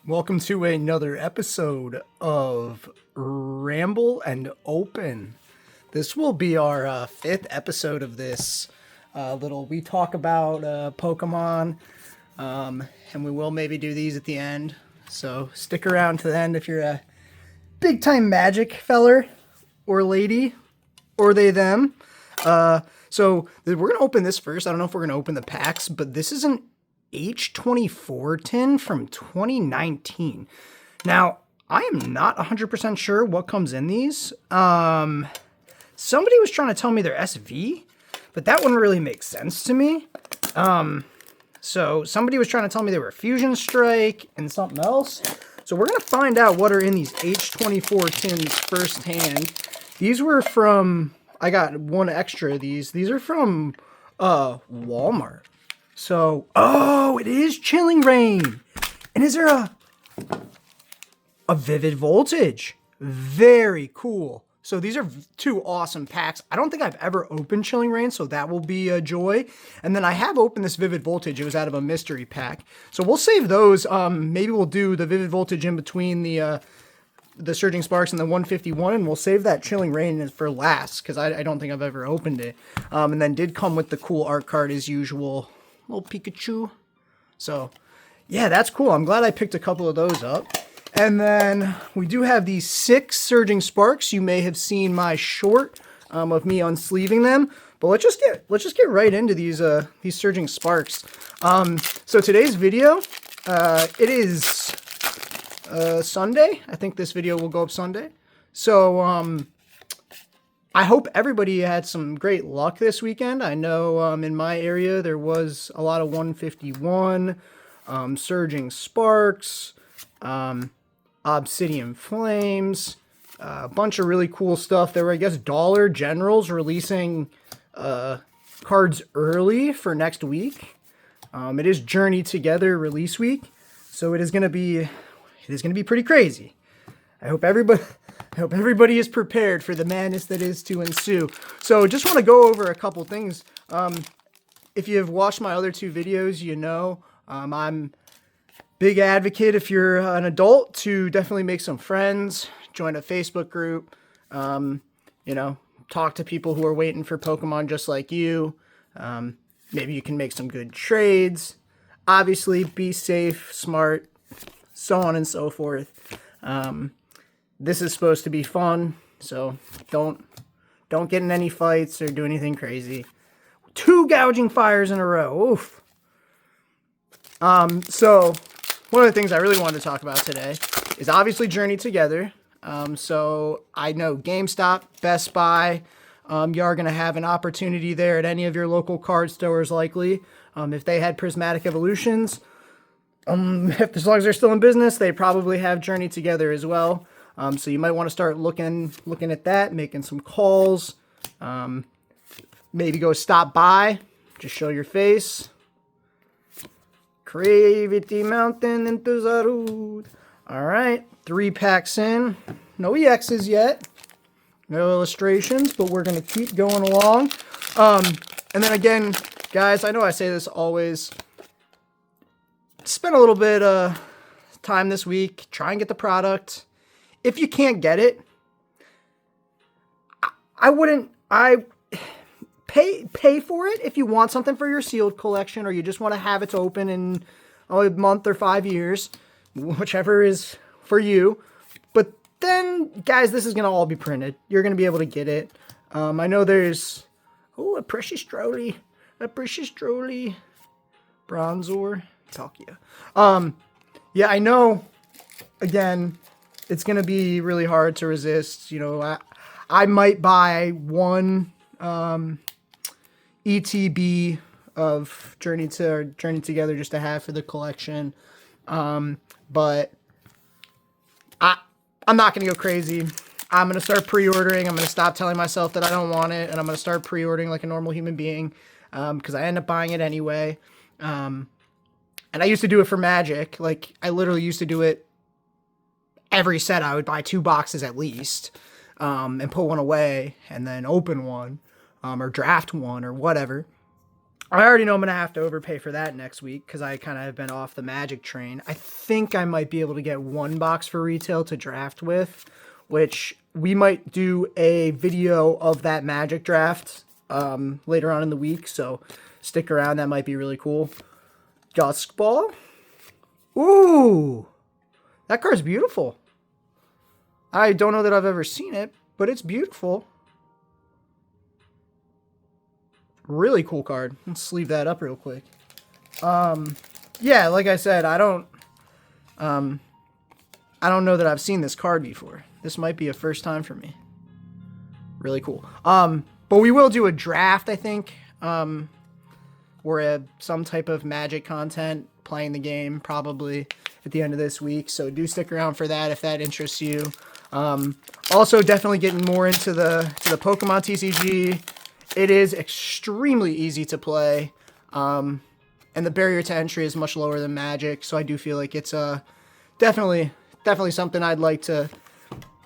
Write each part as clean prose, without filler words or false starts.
Welcome to another episode of Ramble and Open. This will be our fifth episode of this we talk about Pokemon, and we will maybe do these at the end. So stick around to the end if you're a big time Magic feller or lady or they them. So we're gonna open this first. I don't know if we're gonna open the packs, but this is an H24 tin from 2019. Now, I am not 100% sure what comes in these. Somebody was trying to tell me they're SV, but that wouldn't really make sense to me. So somebody was trying to tell me they were Fusion Strike and something else. So we're going to find out what are in these H24 tins firsthand. These were from, I got one extra of these. These are from Walmart. So, oh, it is Chilling Reign. And is there a Vivid Voltage? Very cool. So these are two awesome packs. I don't think I've ever opened Chilling Reign, so that will be a joy. And then I have opened this Vivid Voltage. It was out of a mystery pack. So we'll save those. Maybe we'll do the Vivid Voltage in between the Surging Sparks and the 151, and we'll save that Chilling Reign for last, because I don't think I've ever opened it. And then did come with the cool art card as usual. Little Pikachu. So, yeah, that's cool. I'm glad I picked a couple of those up. And then we do have these 6 Surging Sparks. You may have seen my short of me unsleeving them. But let's just get right into these Surging Sparks. So today's video, it is Sunday. I think this video will go up Sunday. So, I hope everybody had some great luck this weekend. I know in my area there was a lot of 151, Surging Sparks, Obsidian Flames, a bunch of really cool stuff. There were, I guess, Dollar Generals releasing cards early for next week. It is Journey Together release week, so it is going to be pretty crazy. I hope everybody is prepared for the madness that is to ensue. So just want to go over a couple things. If you have watched my other 2 videos, you know I'm big advocate if you're an adult to definitely make some friends, join a Facebook group, talk to people who are waiting for Pokemon just like you. Maybe you can make some good trades. Obviously, be safe, smart, so on and so forth. This is supposed to be fun, so don't get in any fights or do anything crazy. 2 gouging fires in a row. Oof. So one of the things I really wanted to talk about today is obviously Journey Together. So I know GameStop, Best Buy, you are going to have an opportunity there at any of your local card stores likely. If they had Prismatic Evolutions, as long as they're still in business, they probably have Journey Together as well. So you might want to start looking at that, making some calls. Maybe go stop by, just show your face. Gravity Mountain into Zarud. All right, 3 packs in. No EXs yet. No illustrations, but we're going to keep going along. And then again, guys, I know I say this always. Spend a little bit of time this week. Try and get the product. If you can't get it, I pay for it if you want something for your sealed collection or you just want to have it to open in a month or 5 years, whichever is for you. But then, guys, this is going to all be printed. You're going to be able to get it. I know there's, a Precious Drolly, Bronzor, Palkia. Yeah, I know, again, it's going to be really hard to resist. I might buy one ETB of Journey Together just to have for the collection. But I'm not going to go crazy. I'm going to start pre-ordering. I'm going to stop telling myself that I don't want it, and I'm going to start pre-ordering like a normal human being because I end up buying it anyway. And I used to do it for Magic. Like, I literally used to do it every set. I would buy 2 boxes at least, and put one away and then open one, or draft one or whatever. I already know I'm going to have to overpay for that next week because I kind of have been off the Magic train. I think I might be able to get one box for retail to draft with, which we might do a video of that Magic draft later on in the week, so stick around. That might be really cool. Dusk Ball. Ooh, that card's beautiful. I don't know that I've ever seen it, but it's beautiful. Really cool card. Let's sleeve that up real quick. Yeah, like I said, I don't know that I've seen this card before. This might be a first time for me. Really cool. But we will do a draft, I think. Or some type of Magic content, playing the game probably at the end of this week. So do stick around for that if that interests you. Also, definitely getting more into the Pokemon TCG. It is extremely easy to play, and the barrier to entry is much lower than Magic. So I do feel like it's definitely something I'd like to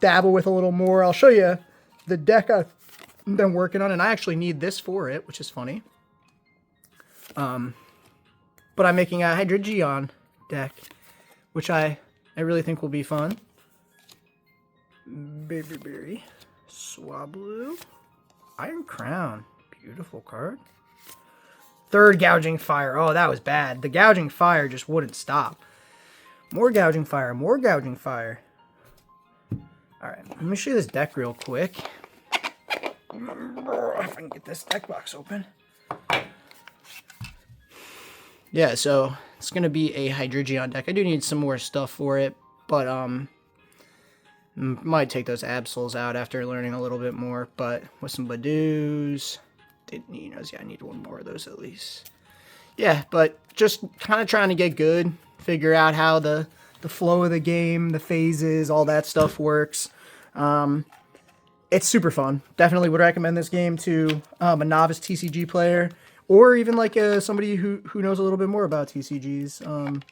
dabble with a little more. I'll show you the deck I've been working on, and I actually need this for it, which is funny. But I'm making a Hydreigon deck, which I really think will be fun. Baby Berry, Swablu, Iron Crown, beautiful card. Third Gouging Fire. Oh, that was bad. The Gouging Fire just wouldn't stop. More Gouging Fire, more Gouging Fire. Alright, let me show you this deck real quick. If I can get this deck box open. Yeah, so it's going to be a Hydreigon deck. I do need some more stuff for it, but might take those Absols out after learning a little bit more, but with some Badoos, I need one more of those at least. Yeah, but just kind of trying to get good, figure out how the flow of the game, the phases, all that stuff works. It's super fun. Definitely would recommend this game to a novice TCG player, or even like somebody who knows a little bit more about TCGs.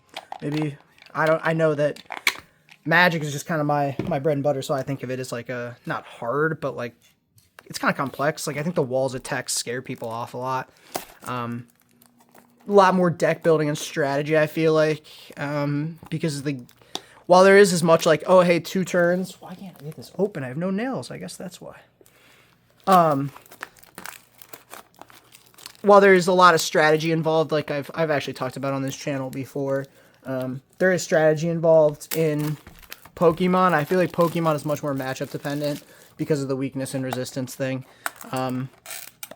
Maybe I know that Magic is just kind of my bread and butter, so I think of it as like not hard, but like it's kind of complex. Like I think the walls of text scare people off a lot. A lot more deck building and strategy, I feel like, because while there is as much like, oh hey, 2 turns. Why can't I get this open? I have no nails. I guess that's why. While there is a lot of strategy involved, like I've actually talked about on this channel before, there is strategy involved in Pokemon. I feel like Pokemon is much more matchup dependent because of the weakness and resistance thing.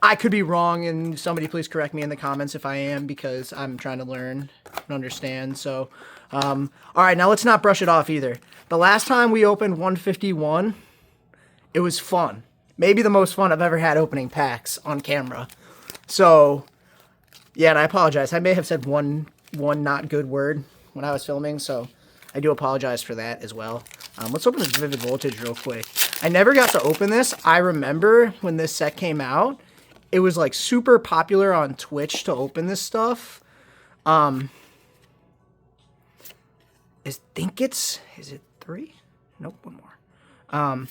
I could be wrong, and somebody please correct me in the comments if I am, because I'm trying to learn and understand. So, all right, now let's not brush it off either. The last time we opened 151, it was fun. Maybe the most fun I've ever had opening packs on camera. So, yeah, and I apologize. I may have said one not good word when I was filming, so I do apologize for that as well. Let's open this Vivid Voltage real quick. I never got to open this. I remember when this set came out, it was like super popular on Twitch to open this stuff. Is it 3? Nope, one more.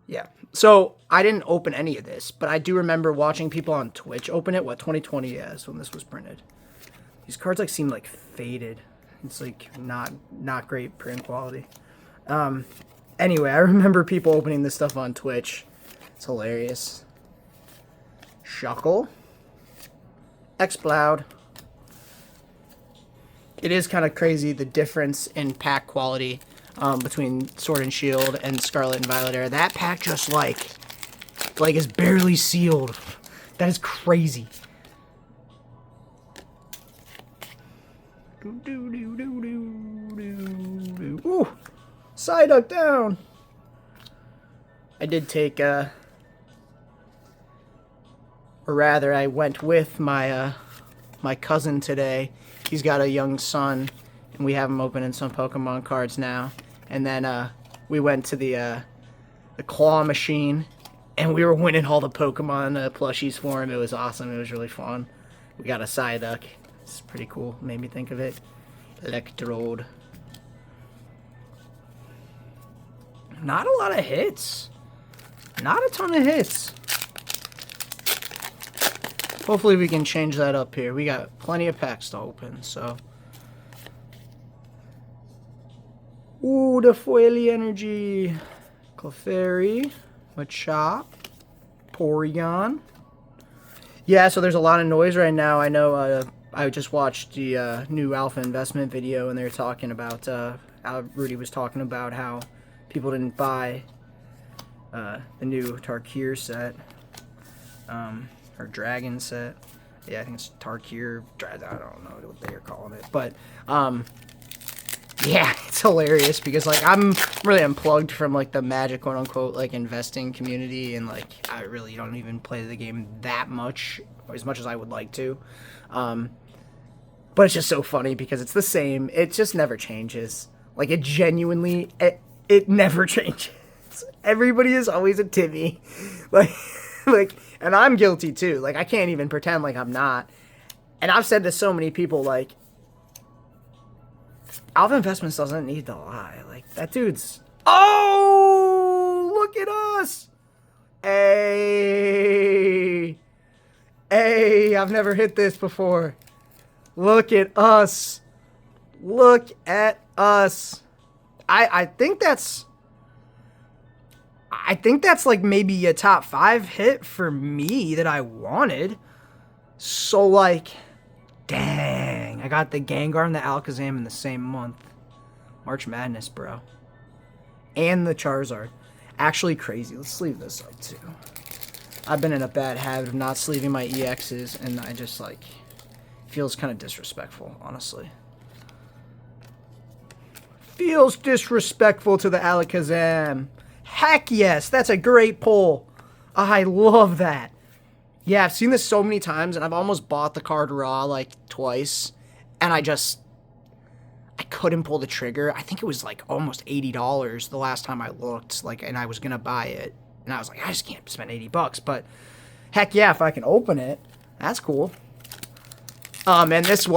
Yeah. So I didn't open any of this, but I do remember watching people on Twitch open it. What, 2020 is when this was printed. These cards like seem like faded. It's like not great print quality. Anyway, I remember people opening this stuff on Twitch. It's hilarious. Shuckle. Exploud. It is kind of crazy the difference in pack quality between Sword and Shield and Scarlet and Violet Era. That pack just like is barely sealed. That is crazy. Ooh, Psyduck down. I did take or rather, I went with my my cousin today. He's got a young son, and we have him opening some Pokemon cards now. And then we went to the claw machine, and we were winning all the Pokemon plushies for him. It was awesome. It was really fun. We got a Psyduck. It's pretty cool. Made me think of it. Electrode. Not a lot of hits. Not a ton of hits. Hopefully we can change that up here. We got plenty of packs to open, so. Ooh, the Foily Energy. Clefairy. Machop. Porygon. Yeah, so there's a lot of noise right now. I know I just watched the new Alpha Investment video, and they were talking about, Rudy was talking about how people didn't buy the new Tarkir set. Or Dragon set. Yeah, I think it's Tarkir. I don't know what they're calling it. But, yeah, it's hilarious because, like, I'm really unplugged from, like, the Magic, quote-unquote, like, investing community. And, like, I really don't even play the game that much, or as much as I would like to. But it's just so funny because it's the same. It just never changes. Like, it genuinely, it never changes. Everybody is always a Timmy. Like, and I'm guilty too. Like, I can't even pretend like I'm not. And I've said to so many people, like, Alpha Investments doesn't need to lie. Like, that dude's... Oh! Look at us! Hey! Hey! I've never hit this before. Look at us. Look at us. I think that's like maybe a top 5 hit for me that I wanted. So, like, dang. I got the Gengar and the Alakazam in the same month. March Madness, bro. And the Charizard. Actually crazy. Let's sleeve this up, too. I've been in a bad habit of not sleeving my EXs, and I just, like, feels kind of disrespectful, honestly. Feels disrespectful to the Alakazam. Heck yes, that's a great pull. I love that. Yeah, I've seen this so many times, and I've almost bought the card raw, like, twice. And I couldn't pull the trigger. I think it was, like, almost $80 the last time I looked, like, and I was gonna buy it. And I was like, I just can't spend $80, but heck yeah, if I can open it, that's cool. And this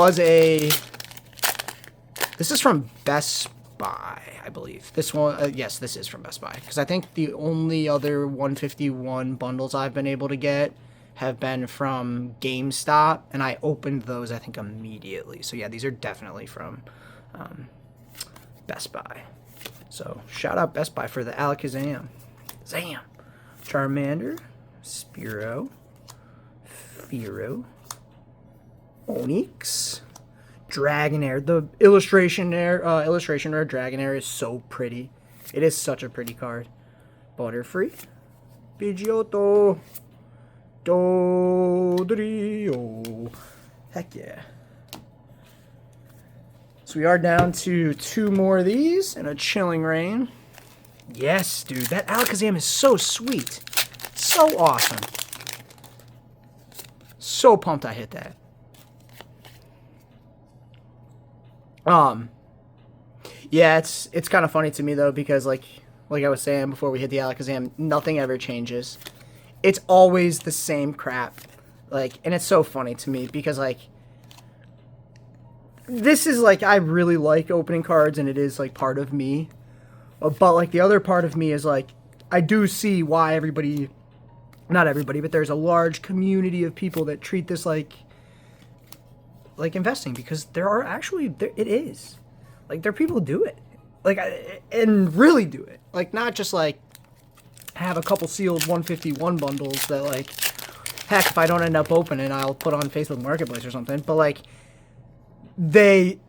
is from Best Buy, I believe. This one, yes, this is from Best Buy. Because I think the only other 151 bundles I've been able to get have been from GameStop. And I opened those, I think, immediately. So yeah, these are definitely from Best Buy. So shout out Best Buy for the Alakazam. Zam! Charmander. Spearow. Fearow. Onix. Dragonair. The illustration there, Dragonair is so pretty. It is such a pretty card. Butterfree. Pidgeotto. Dodrio. Heck yeah. So we are down to 2 more of these and a Chilling Reign. Yes, dude. That Alakazam is so sweet. So awesome. So pumped I hit that. Yeah, it's kind of funny to me though, because like I was saying before we hit the Alakazam, nothing ever changes. It's always the same crap. Like, and it's so funny to me because like this is like, I really like opening cards and it is like part of me. But like the other part of me is like, I do see why everybody, not everybody, but there's a large community of people that treat this like investing, because there are actually, it is. Like, there are people who do it. Like, and really do it. Like, not just, like, have a couple sealed 151 bundles that, like, heck, if I don't end up opening, I'll put on Facebook Marketplace or something. But, like, they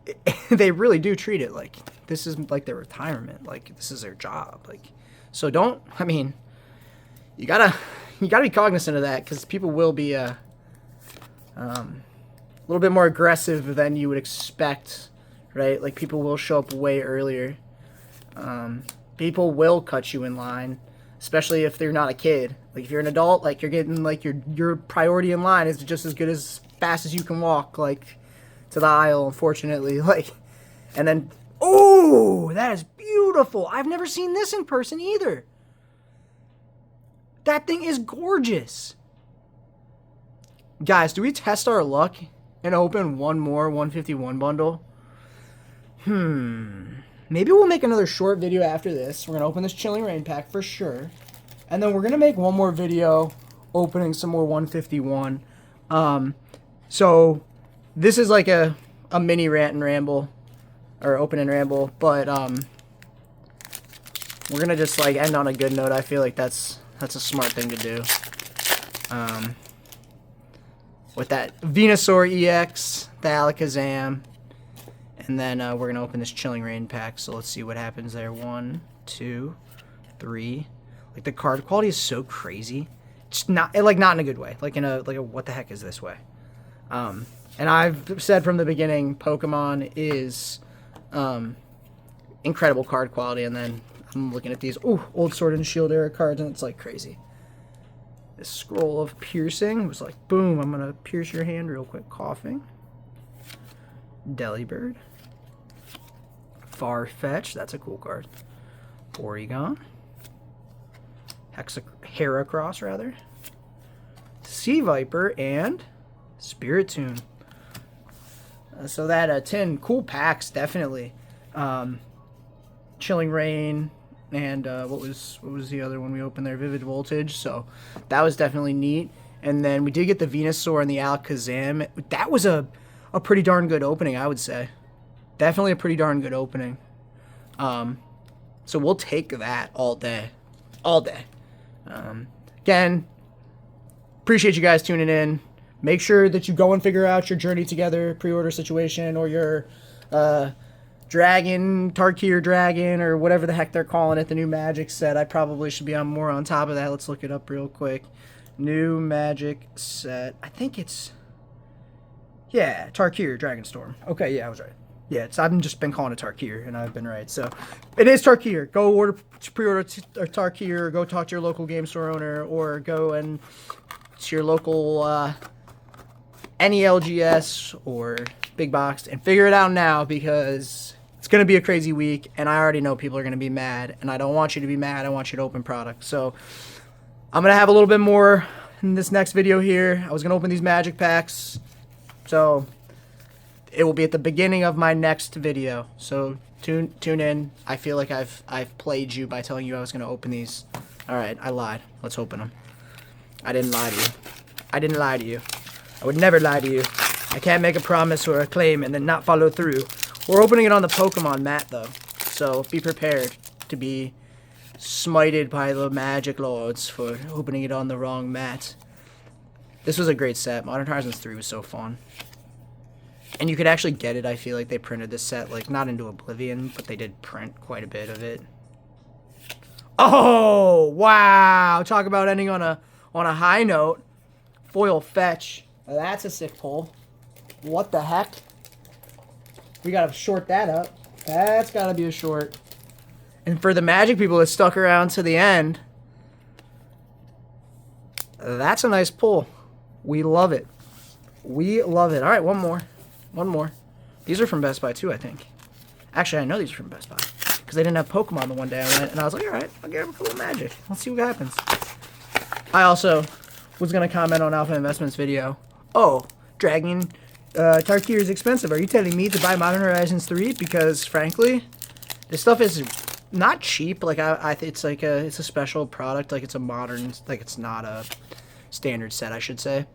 really do treat it like this is, like, their retirement. Like, this is their job. Like, so don't, I mean, you gotta be cognizant of that, because people will be, a little bit more aggressive than you would expect, right? Like, people will show up way earlier. People will cut you in line, especially if they're not a kid. Like, if you're an adult, like, you're getting, like, your priority in line is just as good as fast as you can walk, like, to the aisle, unfortunately. Like, and then, oh, that is beautiful. I've never seen this in person either. That thing is gorgeous. Guys, do we test our luck and open one more 151 bundle? Maybe we'll make another short video after this. We're going to open this Chilling Reign pack for sure. And then we're going to make one more video opening some more 151. So this is like a mini rant and ramble, or open and ramble, but we're gonna just like end on a good note. I feel like that's a smart thing to do. With that Venusaur EX, the Alakazam, and then we're gonna open this Chilling Reign pack. So let's see what happens there. 1, 2, 3. Like the card quality is so crazy. It's not not in a good way. Like in a what the heck is this way? And I've said from the beginning, Pokemon is incredible card quality, and then I'm looking at these old Sword and Shield era cards, and it's like crazy. This Scroll of Piercing was like, boom, I'm gonna pierce your hand real quick. Coughing. Delibird. Farfetch, that's a cool card. Porygon. Heracross, rather. Sea Viper and Spiritomb. So that 10 cool packs, definitely. Chilling Reign, and what was the other one we opened there? Vivid Voltage. So that was definitely neat. And then we did get the Venusaur and the Alakazam. That was a pretty darn good opening, I would say. Definitely a pretty darn good opening. So we'll take that all day. All day. Again, appreciate you guys tuning in. Make sure that you go and figure out your Journey Together pre-order situation, or your Tarkir Dragon, or whatever the heck they're calling it, the new Magic set. I probably should be more on top of that. Let's look it up real quick. New Magic set. I think it's... yeah, Tarkir Dragonstorm. Okay, yeah, I was right. Yeah, I've just been calling it Tarkir, and I've been right. So, it is Tarkir. Go pre-order Tarkir, or go talk to your local game store owner, or go and to your local any LGS or big box and figure it out now, because it's going to be a crazy week, and I already know people are going to be mad, and I don't want you to be mad. I want you to open product. So, I'm going to have a little bit more in this next video here. I was going to open these Magic packs, so it will be at the beginning of my next video. So tune in. I feel like I've played you by telling you I was going to open these. All right, I lied. Let's open them. I didn't lie to you. I didn't lie to you. I would never lie to you. I can't make a promise or a claim and then not follow through. We're opening it on the Pokemon mat, though, so be prepared to be smited by the Magic Lords for opening it on the wrong mat. This was a great set. Modern Horizons 3 was so fun. And you could actually get it. I feel like they printed this set, like, not into oblivion, but they did print quite a bit of it. Oh, wow. Talk about ending on a high note. Foil Fetch. That's a sick pull. What the heck? We gotta short that up. That's gotta be a short. And for the Magic people that stuck around to the end, that's a nice pull. We love it. We love it. All right, one more. One more. These are from Best Buy, too, I think. Actually, I know these are from Best Buy, because they didn't have Pokemon the one day I went, and I was like, all right, I'll get them for a little Magic. Let's see what happens. I also was going to comment on Alpha Investments' video. Oh, Tarkir is expensive. Are you telling me to buy Modern Horizons 3? Because, frankly, this stuff is not cheap. Like, it's like it's a special product. Like, it's a modern, like, it's not a standard set, I should say.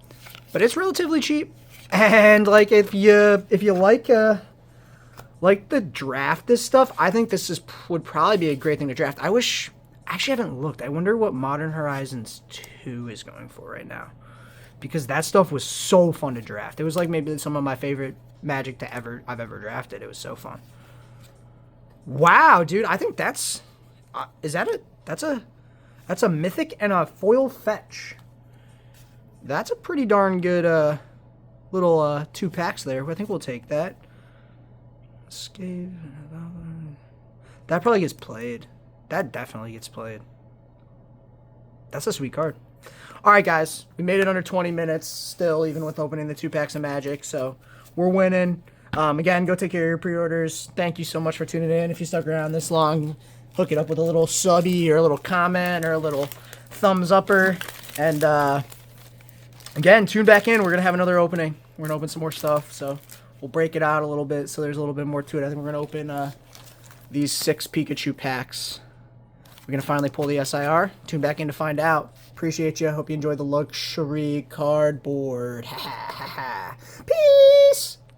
But it's relatively cheap. And like if you like the draft this stuff, I think this would probably be a great thing to draft. I actually haven't looked. I wonder what Modern Horizons 2 is going for right now, because that stuff was so fun to draft. It was like maybe some of my favorite Magic I've ever drafted. It was so fun. Wow, dude, I think that's that's a mythic and a foil fetch. That's a pretty darn good little 2 packs there. I think we'll take that. Escape. That probably gets played. That definitely gets played. That's a sweet card. Alright, guys. We made it under 20 minutes still, even with opening the 2 packs of Magic. So, we're winning. Again, go take care of your pre-orders. Thank you so much for tuning in. If you stuck around this long, hook it up with a little subby or a little comment or a little thumbs upper. And, again, tune back in. We're going to have another opening. We're going to open some more stuff, so we'll break it out a little bit so there's a little bit more to it. I think we're going to open these 6 Pikachu packs. We're going to finally pull the SIR. Tune back in to find out. Appreciate you. Hope you enjoy the luxury cardboard. Ha ha ha ha.